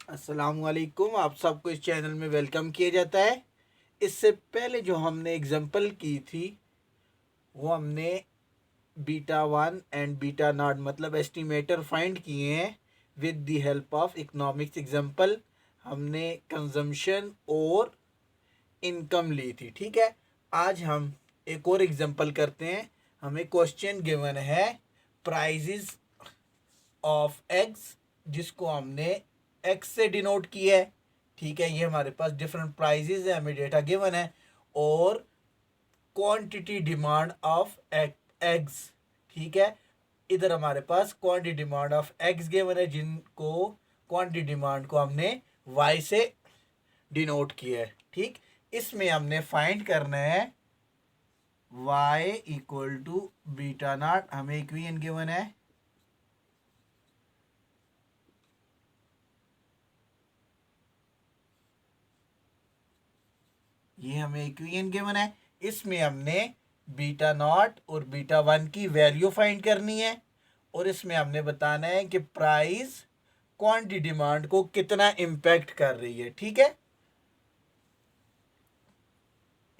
अस्सलामुअलैकुम। आप सबको इस चैनल में वेलकम किया जाता है। इससे पहले जो हमने एग्जांपल की थी वो हमने beta one and beta not मतलब एस्टिमेटर फाइंड किए हैं with the help of economics example. हमने कंजम्पशन और इनकम ली थी, ठीक है। आज हम एक और एग्जांपल करते हैं। हमें क्वेश्चन गिवन है प्राइजेस ऑफ एक्स, जिसको हमने एक्स से डिनोट किया है, ठीक है। ये हमारे पास डिफरेंट प्राइजेस है, हमें डेटा गिवन है। और क्वांटिटी डिमांड ऑफ एग्स, ठीक है। इधर हमारे पास quantity demand of eggs given है, जिनको क्वांटिटी डिमांड को हमने वाई से डिनोट किया है, ठीक। इसमें हमने फाइंड करना है y equal to beta naught. हमें इक्वेशन गिवन है, ये हमें इक्वेशन गिवन है। इसमें हमने बीटा नॉट और बीटा वन की वैल्यू फाइंड करनी है, और इसमें हमने बताना है कि प्राइस क्वांटिटी डिमांड को कितना इम्पैक्ट कर रही है, ठीक है।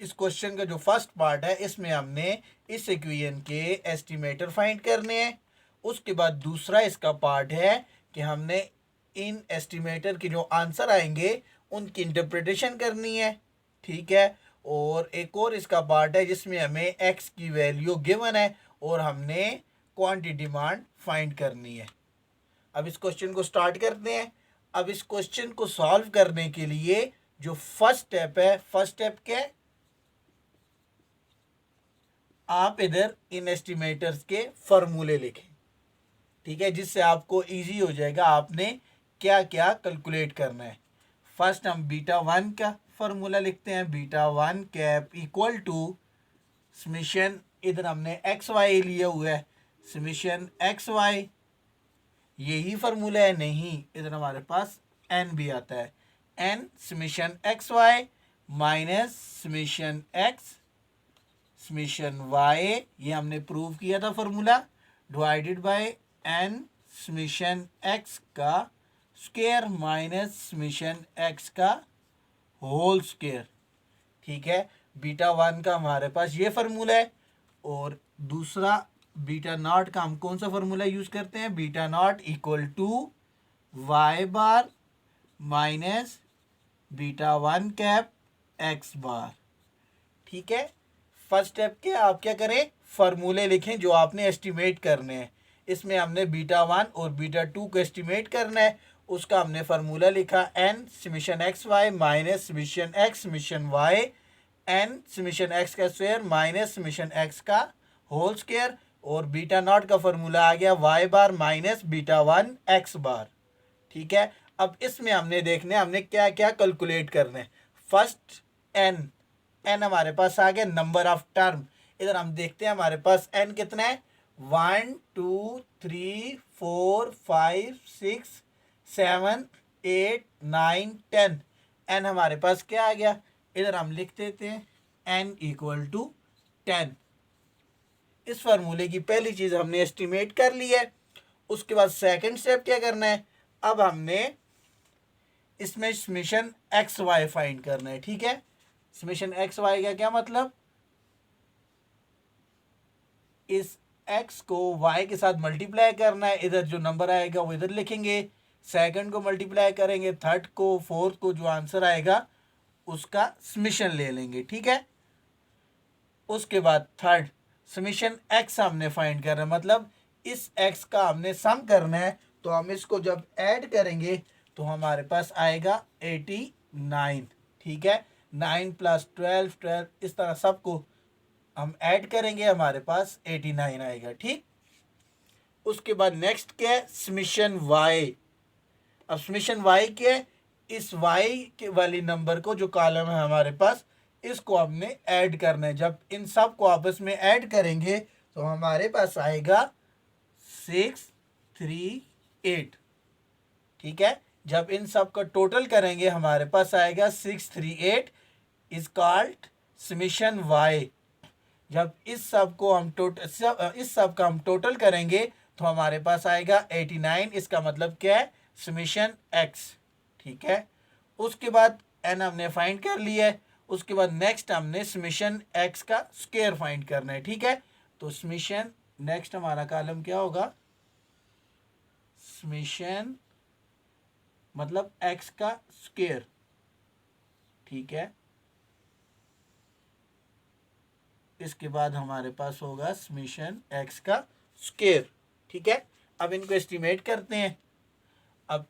इस क्वेश्चन का जो फर्स्ट पार्ट है, इसमें हमने इस इक्वेशन के एस्टिमेटर फाइंड करने हैं। उसके बाद दूसरा इसका पार्ट है कि हमने इन एस्टिमेटर के जो आंसर आएंगे उनकी इंटरप्रिटेशन करनी है, ठीक है। और एक और इसका पार्ट है जिसमें हमें एक्स की वैल्यू गिवन है और हमने क्वांटिटी डिमांड फाइंड करनी है। अब इस क्वेश्चन को स्टार्ट करते हैं। अब इस क्वेश्चन को सॉल्व करने के लिए जो फर्स्ट स्टेप है, फर्स्ट स्टेप क्या है, आप इधर इन एस्टिमेटर्स के फॉर्मूले लिखें, ठीक है, जिससे आपको इजी हो जाएगा आपने क्या क्या कैलकुलेट करना है। फर्स्ट हम बीटा वन का फॉर्मूला लिखते हैं। Beta one cap equal to summation, इधर हमने एक्स वाई लिया हुआ है, समेशन एक्स वाई, यही फार्मूला है। नहीं, इधर हमारे पास एन भी आता है, n summation x y minus summation x summation y, ये हमने प्रूव किया था formula, divided by n summation x का स्क्वायर माइनस समेशन एक्स का होल स्क्वायर, ठीक है। बीटा वन का हमारे पास ये फार्मूला है। और दूसरा बीटा नॉट का हम कौन सा फार्मूला यूज करते हैं, beta naught equal to y bar minus beta one cap x bar, ठीक है। फर्स्ट स्टेप के आप क्या करें, फार्मूले लिखें जो आपने एस्टिमेट करने हैं। इसमें हमने बीटा वन और बीटा टू को एस्टिमेट करना है। उसका हमने फार्मूला लिखा n summation x y minus summation x summation y, n summation x का स्क्वायर माइनस समेशन एक्स का होल स्क्वायर। और बीटा नॉट का फार्मूला आ गया y bar minus beta one x bar, ठीक है। अब इसमें हमने देखने हमने क्या क्या कैलकुलेट करने। फर्स्ट एन, एन हमारे पास आ गया नंबर ऑफ टर्म। इधर हम देखते हैं हमारे पास एन कितना है, 1 2 3 4 5 6 7 8 9 10। एन हमारे पास क्या आ गया, इधर हम लिख देते हैं एन इक्वल टू 10। इस फार्मूले की पहली चीज हमने एस्टिमेट कर ली है। उसके बाद सेकंड स्टेप क्या करना है, अब हमने इसमें समेशन एक्स वाई फाइंड करना है, ठीक है। समेशन एक्स वाई का क्या मतलब, इस एक्स को वाई के साथ मल्टीप्लाई करना है। इधर जो नंबर आएगा वो इधर लिखेंगे, सेकंड को मल्टीप्लाई करेंगे, थर्ड को, फोर्थ को, जो आंसर आएगा उसका समेशन ले लेंगे, ठीक है। उसके बाद थर्ड समेशन एक्स हमने फाइंड करना है, मतलब इस एक्स का हमने सम करना है। तो हम इसको जब ऐड करेंगे तो हमारे पास आएगा 89, ठीक है। 9 प्लस 12 12, इस तरह सबको हम ऐड करेंगे, हमारे पास 89 आएगा, ठीक। उसके बाद नेक्स्ट क्या है, समेशन वाई। अब समेशन वाई क्या है, इस वाई के वाली नंबर को जो कॉलम है हमारे पास, इसको हमने ऐड करना है। जब इन सब को आपस में ऐड करेंगे तो हमारे पास आएगा 638, ठीक है। जब इन सब का टोटल करेंगे हमारे पास आएगा 638 इज कॉल्ड समेशन वाई। जब इस सब को हम इस सब का हम टोटल करेंगे तो हमारे पास आएगा 89। इसका मतलब क्या है, समेशन एक्स, ठीक है। उसके बाद n हमने फाइंड कर लिया है। उसके बाद नेक्स्ट हमने समेशन x का स्क्वायर फाइंड करना है, ठीक है। तो समेशन नेक्स्ट हमारा कॉलम क्या होगा, समेशन मतलब x का स्क्वायर, ठीक है। इसके बाद हमारे पास होगा समेशन x का स्क्वायर, ठीक है। अब इनको एस्टिमेट करते हैं। अब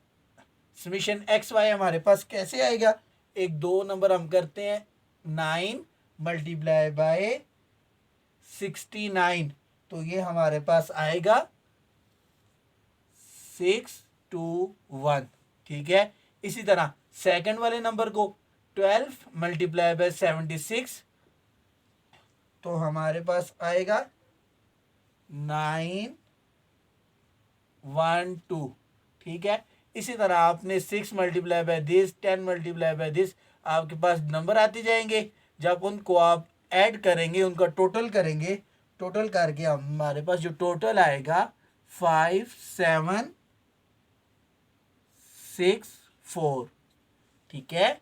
समेशन एक्स वाई हमारे पास कैसे आएगा, एक दो नंबर हम करते हैं, 9 मल्टीप्लाई बाय 69, तो ये हमारे पास आएगा 621, ठीक है। इसी तरह सेकंड वाले नंबर को 12 मल्टीप्लाई बाय 76, तो हमारे पास आएगा 912, ठीक है। इसी तरह आपने 6 multiply by this, 10 multiply by this, आपके पास नंबर आते जाएंगे। जब उनको आप ऐड करेंगे, उनका टोटल करेंगे, टोटल करके हमारे पास जो टोटल आएगा 5764, ठीक है।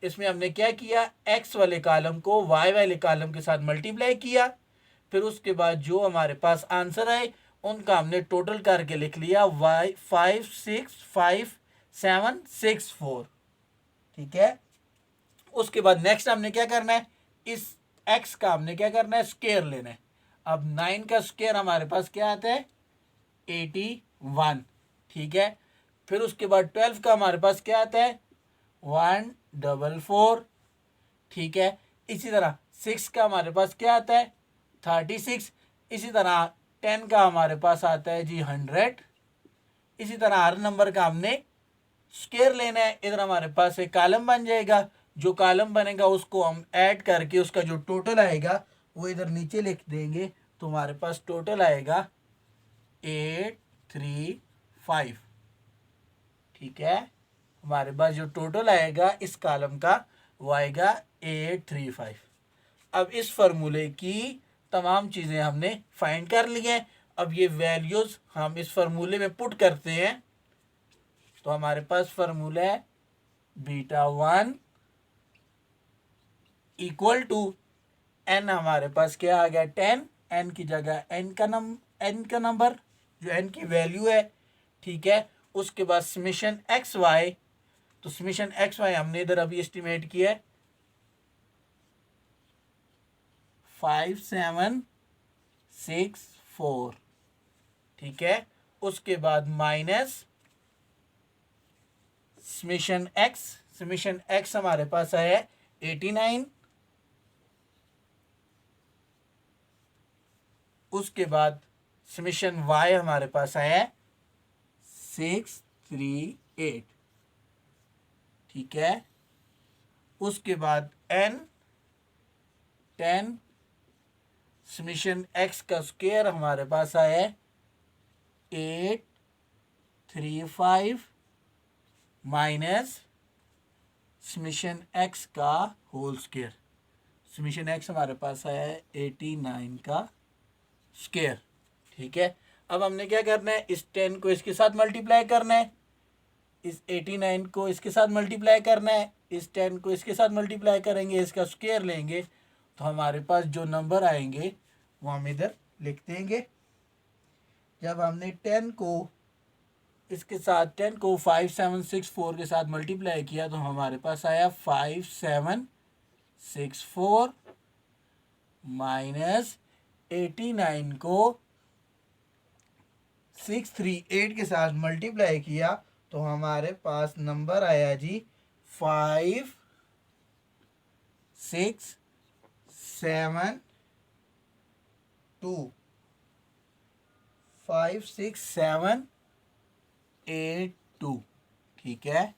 इसमें हमने क्या किया, x वाले कॉलम को y वाले कॉलम के साथ मल्टीप्लाई किया, फिर उसके बाद जो हमारे पास आंसर आए उनका हमने टोटल करके लिख लिया y 565764, ठीक है। उसके बाद नेक्स्ट हमने क्या करना है, इस x का हमने क्या करना है, स्क्वायर लेना है। अब 9 का स्क्वायर हमारे पास क्या आता है, 81, ठीक है। फिर उसके बाद 12 का हमारे पास क्या आता है, 144, ठीक है। इसी तरह 6 का हमारे पास क्या आता है, 36। इसी तरह 10 का हमारे पास आता है जी 100। इसी तरह हर नंबर का हमने स्क्वायर लेना है। इधर हमारे पास एक कॉलम बन जाएगा, जो कॉलम बनेगा उसको हम ऐड करके उसका जो टोटल आएगा वो इधर नीचे लिख देंगे, तो हमारे पास टोटल आएगा 835, ठीक है। हमारे पास जो टोटल आएगा इस कॉलम का वो आएगा 835। अब इस फार्मूले की तमाम चीज़ें हमने फाइंड कर ली हैं। अब ये वैल्यूज़ हम इस फार्मूले में पुट करते हैं, तो हमारे पास फार्मूला है β1 इक्वल टू n, हमारे पास क्या आ गया 10, n की जगह n का नंबर जो n की वैल्यू है, ठीक है। उसके बाद समेशन एक्स वाई, तो समेशन एक्स वाई हमने इधर अभी एस्टिमेट किया है 5764, ठीक है। उसके बाद माइनस समेशन एक्स हमारे पास आया 89। उसके बाद समेशन वाई हमारे पास आया 638, ठीक है। उसके बाद n 10, समेशन x का स्क्वायर हमारे पास आया 835 माइनस समेशन x का होल स्क्वायर। समेशन x हमारे पास आया है 89 का स्क्वायर, ठीक है। अब हमने क्या करना है, इस 10 को इसके साथ मल्टीप्लाई करना है, इस 89 को इसके साथ मल्टीप्लाई करना है, इस 10 को इसके साथ मल्टीप्लाई करेंगे, इसका स्क्वायर लेंगे, तो हमारे पास जो नंबर आएंगे वो हम इधर लिख देंगे। जब हमने 10 को इसके साथ 10 को 5764 के साथ मल्टीप्लाई किया, तो हमारे पास आया 5764 माइनस 89 को 638 के साथ मल्टीप्लाई किया, तो हमारे पास नंबर आया जी 5682, ठीक है।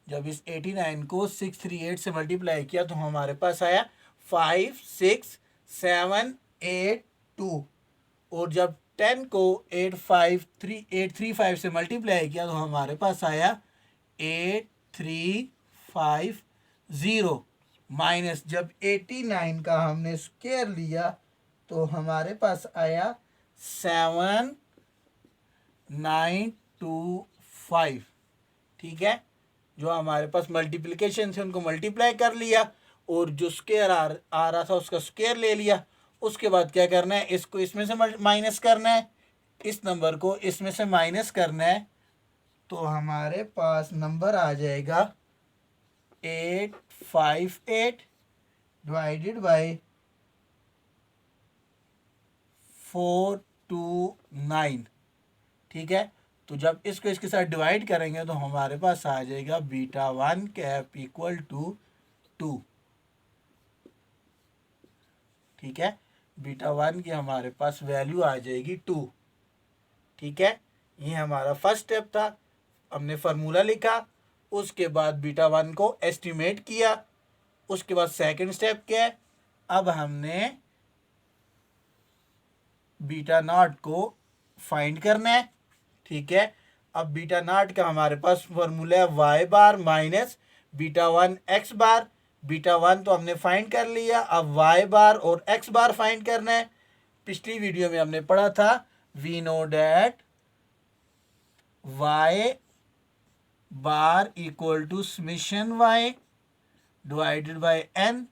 जब इस 89 को 638 से मल्टीप्लाई किया तो हमारे पास आया 56782, और जब 10 को 835 से मल्टीप्लाई किया तो हमारे पास आया 8350, माइनस जब 89 का हमने स्क्वायर लिया तो हमारे पास आया 7925, ठीक है। जो हमारे पास मल्टीप्लिकेशन से उनको मल्टीप्लाई कर लिया और जो स्क्वायर आ रहा था उसका स्क्वायर ले लिया। उसके बाद क्या करना है, इसको इसमें से माइनस करना है, इस नंबर को इसमें से माइनस करना है, तो हमारे पास नंबर आ जाएगा 858 डिवाइडेड बाय 429। ठीक है, तो जब इसको इसके साथ डिवाइड करेंगे तो हमारे पास आ जाएगा बीटा 1 कैप इक्वल टू 2। ठीक है, बीटा 1 की हमारे पास वैल्यू आ जाएगी 2। ठीक है, ये हमारा फर्स्ट स्टेप था, हमने फार्मूला लिखा, उसके बाद बीटा 1 को एस्टिमेट किया। उसके बाद सेकंड स्टेप क्या है, अब हमने बीटा नॉट को फाइंड करना है। ठीक है, अब बीटा नॉट का हमारे पास फॉर्मूला है Y bar minus beta 1 x बार। बीटा 1 तो हमने फाइंड कर लिया, अब वाई बार और एक्स बार फाइंड करना है। पिछली वीडियो में हमने पढ़ा था we know that y bar equal to summation y divided by n.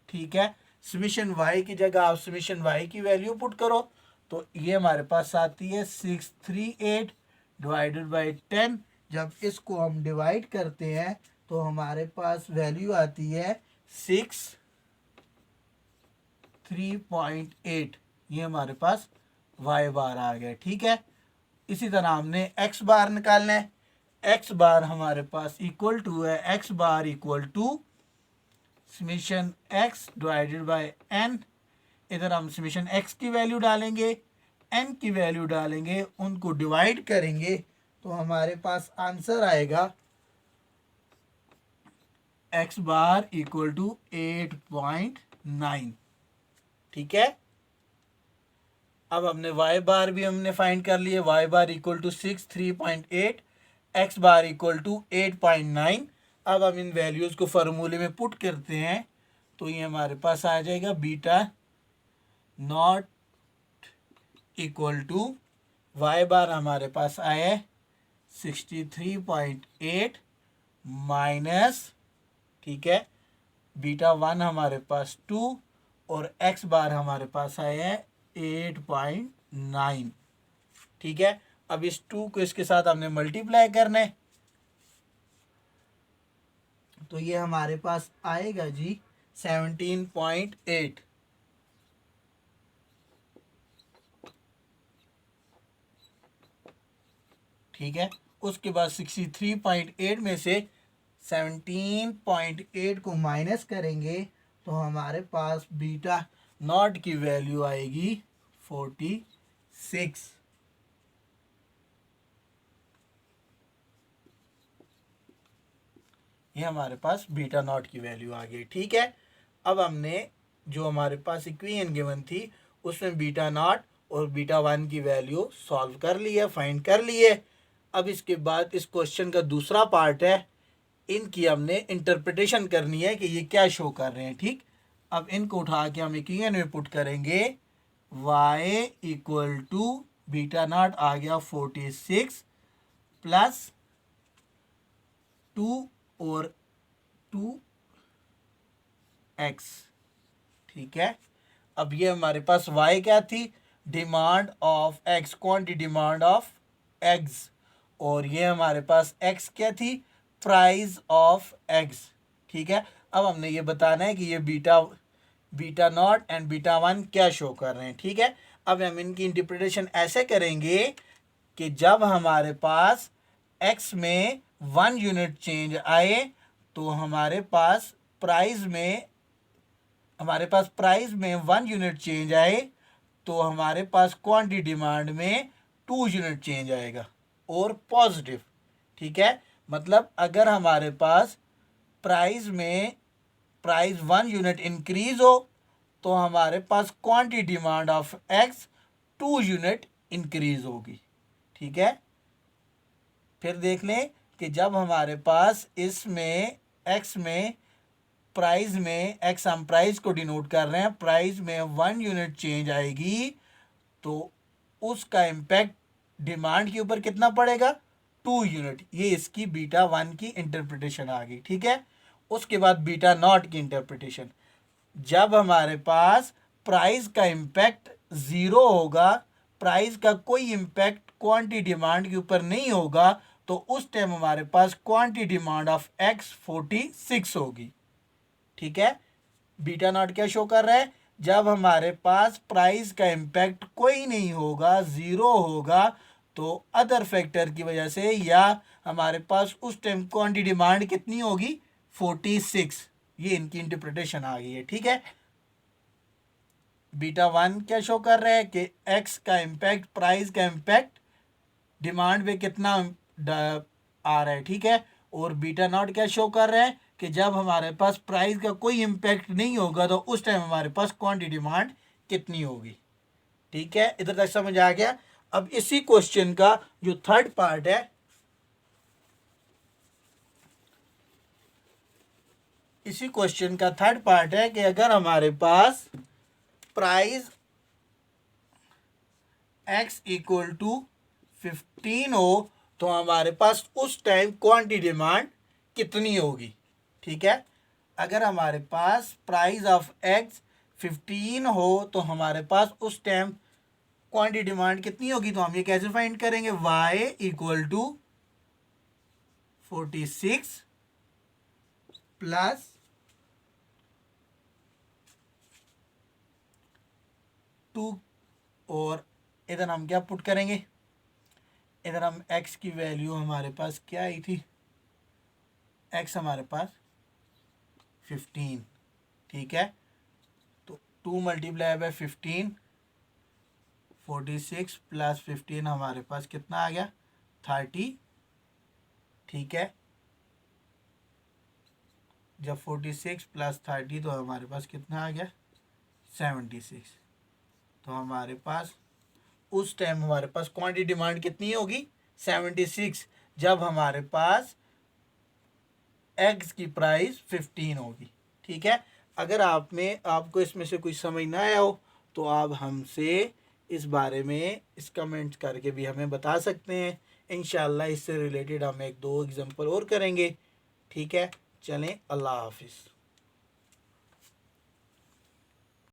ठीक है, समेशन वाई की जगह आप समेशन वाई की वैल्यू पुट करो, तो ये हमारे पास आती है 638 डिवाइडेड बाय 10। जब इसको हम डिवाइड करते हैं तो हमारे पास वैल्यू आती है 63.8। ये हमारे पास वाई बार आ गया। ठीक है, इसी तरह हमने एक्स बार निकालना है। एक्स बार हमारे पास इक्वल टू है, x bar equal to summation x divided by n. इधर हम समेशन एक्स की वैल्यू डालेंगे, एन की वैल्यू डालेंगे, उनको डिवाइड करेंगे तो हमारे पास आंसर आएगा एक्स बार इक्वल टू 8.9। ठीक है, अब हमने वाई बार भी हमने फाइंड कर लिए, y bar equal to 63.8, x bar equal to 8.9। अब हम इन वैल्यूज़ को फार्मूले में पुट करते हैं तो ये हमारे पास आ जाएगा beta naught equal to y bar हमारे पास आया 63.8 माइनस, ठीक है, बीटा 1 हमारे पास 2 और एक्स बार हमारे पास आया है 8.9। ठीक है, अब इस 2 को इसके साथ हमने मल्टीप्लाई करना है, तो ये हमारे पास आएगा जी 17.8। ठीक है, उसके बाद 63.8 में से 17.8 को माइनस करेंगे तो हमारे पास बीटा नॉट की वैल्यू आएगी 46। ये हमारे पास बीटा नॉट की वैल्यू आ गई। ठीक है, अब हमने जो हमारे पास इक्वेशन गिवन थी उसमें बीटा नॉट और बीटा 1 की वैल्यू सॉल्व कर ली है, फाइंड कर ली है। अब इसके बाद इस क्वेश्चन का दूसरा पार्ट है, इनकी हमने इंटरप्रिटेशन करनी है कि ये क्या शो कर रहे हैं। ठीक, अब इनको उठा के हम इक्वेशन में पुट करेंगे, y equal to beta naught आ गया 46 प्लस 2 और 2x। ठीक है, अब ये हमारे पास y क्या थी, demand of x, quantity demand of eggs, और ये हमारे पास x क्या थी, प्राइस ऑफ एग्स। ठीक है, अब हमने ये बताना है कि ये बीटा नॉट एंड बीटा 1 क्या शो कर रहे हैं। ठीक है, अब हम इनकी इंटरप्रिटेशन ऐसे करेंगे कि जब हमारे पास x में 1 यूनिट चेंज आए तो हमारे पास प्राइस में 1 यूनिट चेंज आए तो हमारे पास क्वांटिटी डिमांड में 2 यूनिट चेंज आएगा और पॉजिटिव। ठीक है, मतलब अगर हमारे पास प्राइस 1 यूनिट इंक्रीज हो तो हमारे पास quantity demand of x 2 unit increase होगी। ठीक है, फिर देख लें कि जब हमारे पास इसमें एक्स में प्राइस में एक्स हम प्राइस को डिनोट कर रहे हैं, प्राइस में 1 यूनिट चेंज आएगी तो उसका इम्पैक्ट डिमांड के ऊपर कितना पड़ेगा, 2 यूनिट। ये इसकी बीटा 1 की इंटरप्रिटेशन आ गई, ठीक है। उसके बाद बीटा नॉट की इंटरप्रिटेशन, जब हमारे पास प्राइस का इम्पैक्ट ज़ीरो होगा, प्राइस का कोई इम्पैक्ट क्वांटिटी डिमांड के ऊपर नहीं होगा, तो उस टाइम हमारे पास क्वांटिटी डिमांड ऑफ एक्स 46 होगी, ठीक है। बीटा नॉट क्या शो कर रहा है, जब हमारे पास प्राइस का इम्पैक्ट कोई नहीं होगा, ज़ीरो होगा, तो अदर फैक्टर की वजह से या हमारे पास उस टाइम क्वांटिटी डिमांड कितनी होगी, 46। ये इनकी इंटरप्रिटेशन आ गई है, ठीक है। बीटा 1 क्या शो कर रहा है कि एक्स का इम्पैक्ट, प्राइस का इम्पैक्ट डिमांड पे कितना आ रहा है, ठीक है। और बीटा नॉट क्या शो कर रहा है कि जब हमारे पास प्राइस का कोई इम्पैक्ट नहीं होगा, तो उस टाइम हमारे पास क्वांटिटी डिमांड कितनी होगी, ठीक है। इधर तक समझ आ गया। अब इसी क्वेश्चन का जो थर्ड पार्ट है, इसी क्वेश्चन का थर्ड पार्ट है कि अगर हमारे पास प्राइस x इक्वल टू 15 हो, तो हमारे पास उस टाइम क्वांटिटी डिमांड कितनी होगी, ठीक है। अगर हमारे पास प्राइस ऑफ x 15 हो, तो हमारे पास उस टाइम क्वांटिटी डिमांड कितनी होगी, तो हम ये कैसे फाइंड करेंगे, y इक्वल टू 46 प्लस 2, और इधर हम क्या पुट करेंगे, इधर हम x की वैल्यू हमारे पास क्या आई थी, x हमारे पास 15, ठीक है। तो 2 मल्टीप्लाई बाय 15, 46 प्लस 15 हमारे पास कितना आ गया, 30, ठीक है। जब 46 प्लस 30 तो हमारे पास कितना आ गया, 76। तो हमारे पास उस टाइम हमारे पास क्वांटिटी डिमांड कितनी होगी, 76, जब हमारे पास एग्स की प्राइस 15 होगी, ठीक है। अगर आपको इसमें से कुछ समझ ना आया हो, तो आप हमसे इस बारे में इस कमेंट करके भी हमें बता सकते हैं। इंशाल्लाह इससे रिलेटेड हम 1-2 एग्जांपल और करेंगे, ठीक है। चलें, अल्लाह हाफिज़।